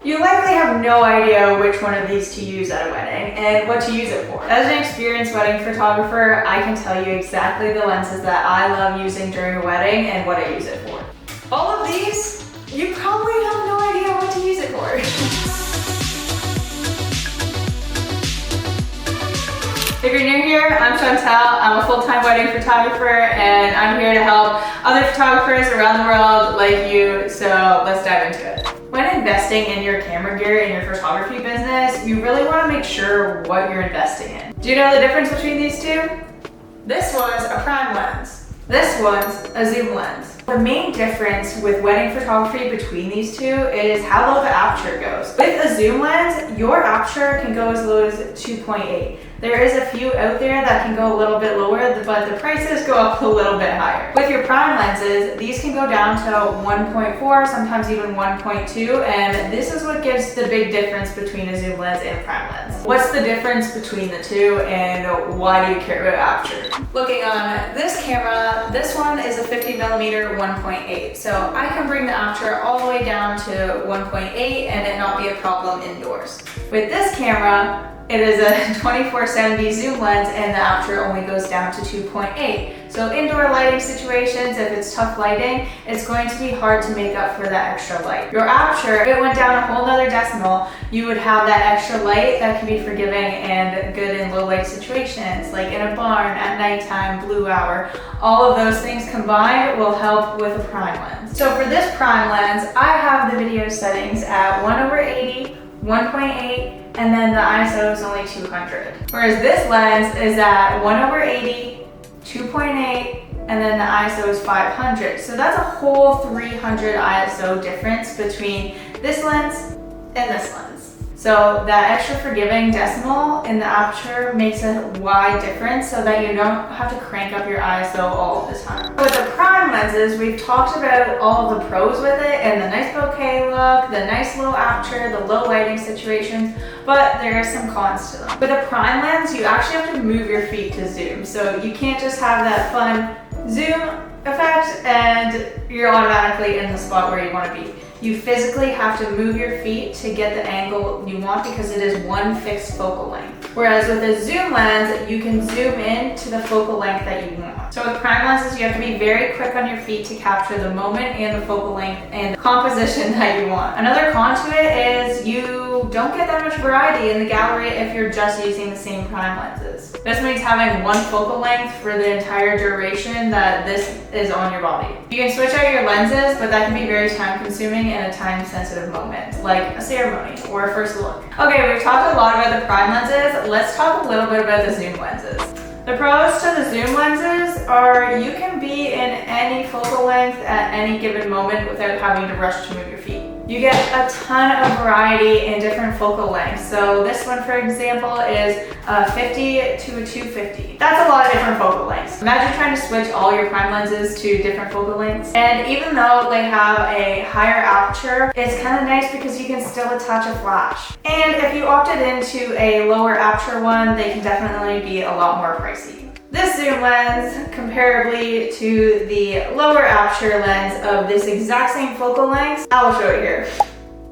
You likely have no idea which one of these to use at a wedding and what to use it for. As an experienced wedding photographer, I can tell you exactly the lenses that I love using during a wedding and what I use it for. All of these, you probably have no idea what to use it for. If you're new here, I'm Chantel. I'm a full-time wedding photographer and I'm here to help other photographers around the world like you, so let's dive into it. When investing in your camera gear in your photography business, you really want to make sure what you're investing in. Do you know the difference between these two? This one's a prime lens. This one's a zoom lens. The main difference with wedding photography between these two is how low the aperture goes. With a zoom lens, your aperture can go as low as 2.8. There is a few out there that can go a little bit lower, but the prices go up a little bit higher. With your prime lenses, these can go down to 1.4, sometimes even 1.2, and this is what gives the big difference between a zoom lens and a prime lens. What's the difference between the two and why do you care about aperture? Looking on this camera, this one is a 50mm 1.8, so I can bring the aperture all the way down to 1.8 and it not be a problem indoors. With this camera, it is a 24-70 zoom lens and the aperture only goes down to 2.8. So indoor lighting situations, if it's tough lighting, it's going to be hard to make up for that extra light. Your aperture, if it went down a whole nother decimal, you would have that extra light that can be forgiving and good in low light situations, like in a barn, at nighttime, blue hour. All of those things combined will help with a prime lens. So for this prime lens, I have the video settings at 1/80, 1.8, and then the ISO is only 200. Whereas this lens is at 1/80, 2.8, and then the ISO is 500. So that's a whole 300 ISO difference between this lens and this lens. So that extra forgiving decimal in the aperture makes a wide difference so that you don't have to crank up your ISO all the time. With the prime lenses, we've talked about all of the pros with it and the nice bokeh look, the nice low aperture, the low lighting situations, but there are some cons to them. With a prime lens, you actually have to move your feet to zoom. So you can't just have that fun zoom effect and you're automatically in the spot where you want to be. You physically have to move your feet to get the angle you want because it is one fixed focal length. Whereas with a zoom lens, you can zoom in to the focal length that you want. So with prime lenses, you have to be very quick on your feet to capture the moment and the focal length and composition that you want. Another con to it is you don't get that much variety in the gallery if you're just using the same prime lenses. This means having one focal length for the entire duration that this is on your body. You can switch out your lenses, but that can be very time consuming in a time sensitive moment, like a ceremony or a first look. Okay, we've talked a lot about the prime lenses. Let's talk a little bit about the zoom lenses. The pros to the zoom lenses are you can be in any focal length at any given moment without having to rush to move your feet. You get a ton of variety in different focal lengths. So this one, for example, is a 50 to a 250. That's a lot of different focal lengths. Imagine trying to switch all your prime lenses to different focal lengths. And even though they have a higher aperture, it's kind of nice because you can still attach a flash. And if you opted into a lower aperture one, they can definitely be a lot more pricey. This zoom lens, comparably to the lower aperture lens of this exact same focal length, I'll show it here.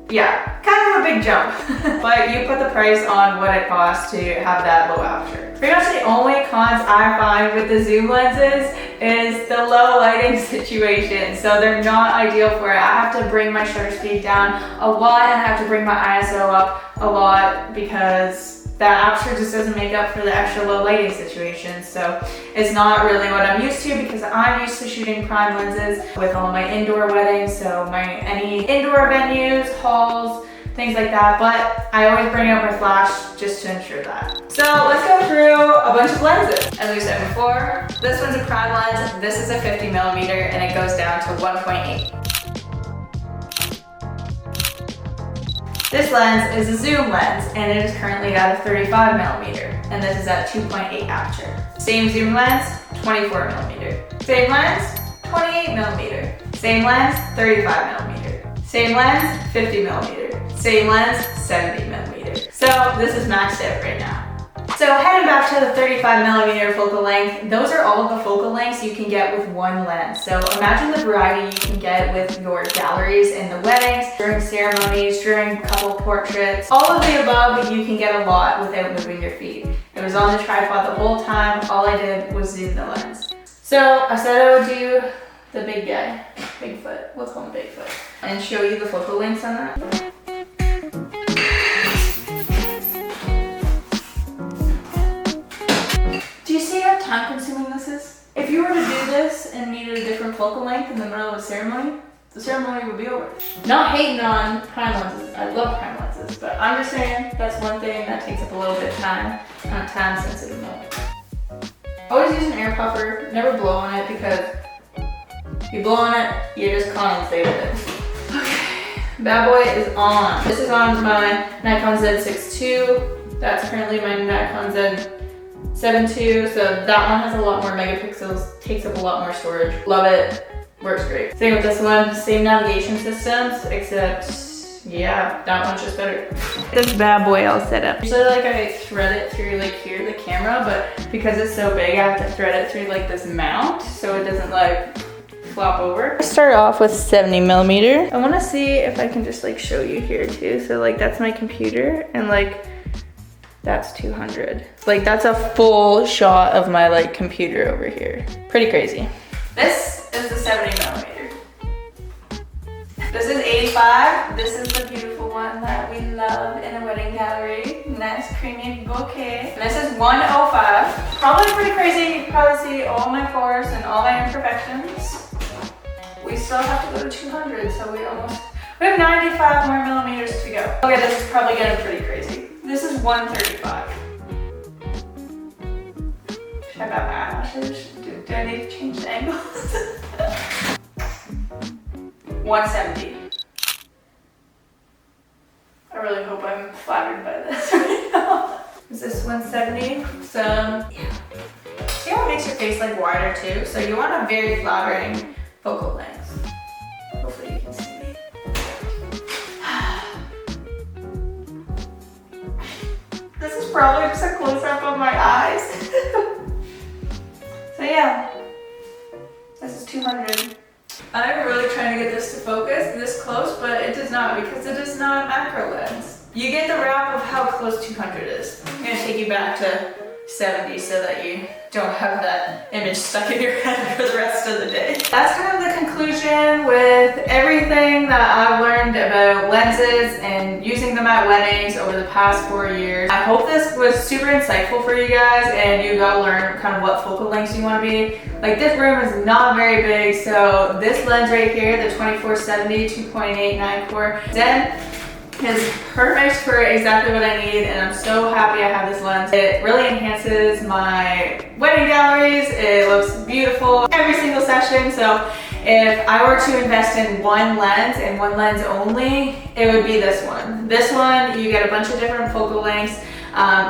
Yeah, kind of a big jump, but you put the price on what it costs to have that low aperture. Pretty much the only cons I find with the zoom lenses is the low lighting situation. So they're not ideal for it. I have to bring my shutter speed down a lot and I have to bring my ISO up a lot because that aperture just doesn't make up for the extra low lighting situation. So it's not really what I'm used to because I'm used to shooting prime lenses with all my indoor weddings. So any indoor venues, halls, things like that. But I always bring out my flash just to ensure that. So let's go through a bunch of lenses. As we said before, this one's a prime lens. This is a 50mm and it goes down to 1.8. This lens is a zoom lens and it is currently at a 35mm and this is at 2.8 aperture. Same zoom lens, 24mm. Same lens, 28mm. Same lens, 35mm. Same lens, 50mm. Same lens, 70mm. So this is maxed out right now. So So heading back to the 35mm focal length, those are all of the focal lengths you can get with one lens. So imagine the variety you can get with your galleries in the weddings, during ceremonies, during couple portraits. All of the above, you can get a lot without moving your feet. It was on the tripod the whole time. All I did was zoom the lens. So I said I would do the big guy, Bigfoot, we'll call him Bigfoot, and show you the focal lengths on that. Do you see how time consuming this is? If you were to do this and needed a different focal length in the middle of a ceremony, the ceremony would be over. Not hating on prime lenses, I love prime lenses, but I'm just saying that's one thing that takes up a little bit of time on a time sensitive moment. Always use an air puffer, never blow on it because if you blow on it, you just condensated it. Okay, bad boy is on. This is on my Nikon Z6 II. That's currently my Nikon Z7 II, so that one has a lot more megapixels, takes up a lot more storage. Love it, works great. Same with this one, same navigation systems, except yeah, that one's just better. This bad boy all set up. Usually like I thread it through like here, the camera, but because it's so big, I have to thread it through like this mount so it doesn't like flop over. I start off with 70mm. I wanna see if I can just like show you here too. So like that's my computer and like that's 200. Like that's a full shot of my like computer over here. Pretty crazy. This is the 70mm. This is 85. This is the beautiful one that we love in a wedding gallery. Nice creamy bouquet. And this is 105. Probably pretty crazy. You can probably see all my pores and all my imperfections. We still have to go to 200, so we have 95 more millimeters to go. Okay, this is probably getting pretty crazy. This is 135. Should I got my eyelashes? Do I need to change the angles? 170. I really hope I'm flattered by this right now. Is this 170? So, yeah. See how it makes your face like wider too? So you want a very flattering focal length. Hopefully you can see me. This is probably just a close-up of my eyes. So yeah, this is 200. I'm really trying to get this to focus this close, but it does not because it is not a macro lens. You get the wrap of how close 200 is. I'm gonna take you back to 70 so that you don't have that image stuck in your head for the rest of the day. That's kind of the conclusion with everything that I've learned about lenses and using them at weddings over the past 4 years. I hope this was super insightful for you guys and you got to learn kind of what focal lengths you want to be. Like this room is not very big, so this lens right here, the 2470 2.8 core Zen, is perfect for exactly what I need, and I'm so happy I have this lens. It really enhances my wedding galleries. It looks beautiful every single session. So if I were to invest in one lens and one lens only, it would be this one. This one, you get a bunch of different focal lengths.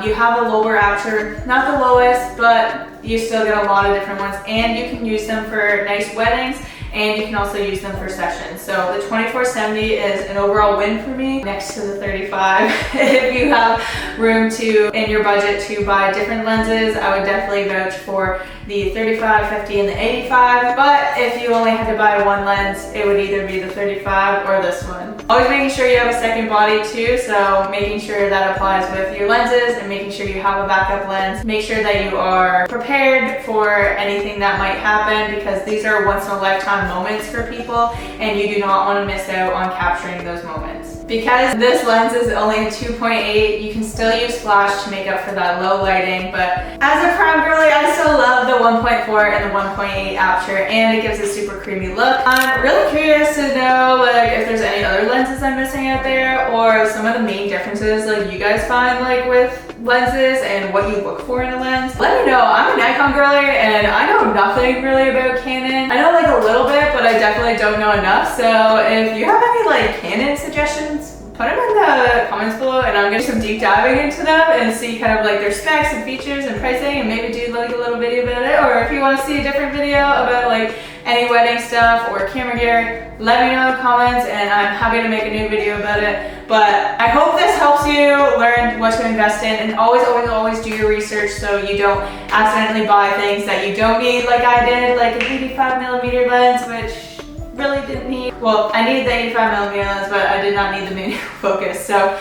You have a lower aperture, not the lowest, but you still get a lot of different ones, and you can use them for nice weddings. And you can also use them for sessions. So the 2470 is an overall win for me next to the 35. If you have room to, in your budget, to buy different lenses, I would definitely vouch for the 35, 50, and the 85. But if you only had to buy one lens, it would either be the 35 or this one. Always making sure you have a second body too, so making sure that applies with your lenses and making sure you have a backup lens. Make sure that you are prepared for anything that might happen because these are once in a lifetime moments for people and you do not want to miss out on capturing those moments. Because this lens is only a 2.8, you can still use flash to make up for that low lighting, but as a prime girly, I still love the 1.4 and the 1.8 aperture, and it gives a super creamy look. I'm really curious to know like if there's any other lenses I'm missing out there, or some of the main differences like you guys find like with lenses and what you look for in a lens. Let me know. I'm a Nikon girly and I know nothing really about Canon. I know like a little bit, but I definitely don't know enough. So if you have any like Canon suggestions, put them in the comments below and I'm gonna do some deep diving into them and see kind of like their specs and features and pricing and maybe do like a little video about it. Or if you want to see a different video about like any wedding stuff or camera gear, let me know in the comments and I'm happy to make a new video about it. But I hope this helps you learn what to invest in, and always do your research so you don't accidentally buy things that you don't need, like I did, like an 85mm lens, which really didn't need. Well, I needed the 85mm lens, but I did not need the manual focus. So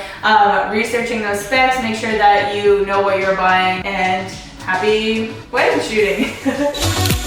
researching those specs, make sure that you know what you're buying, and happy wedding shooting.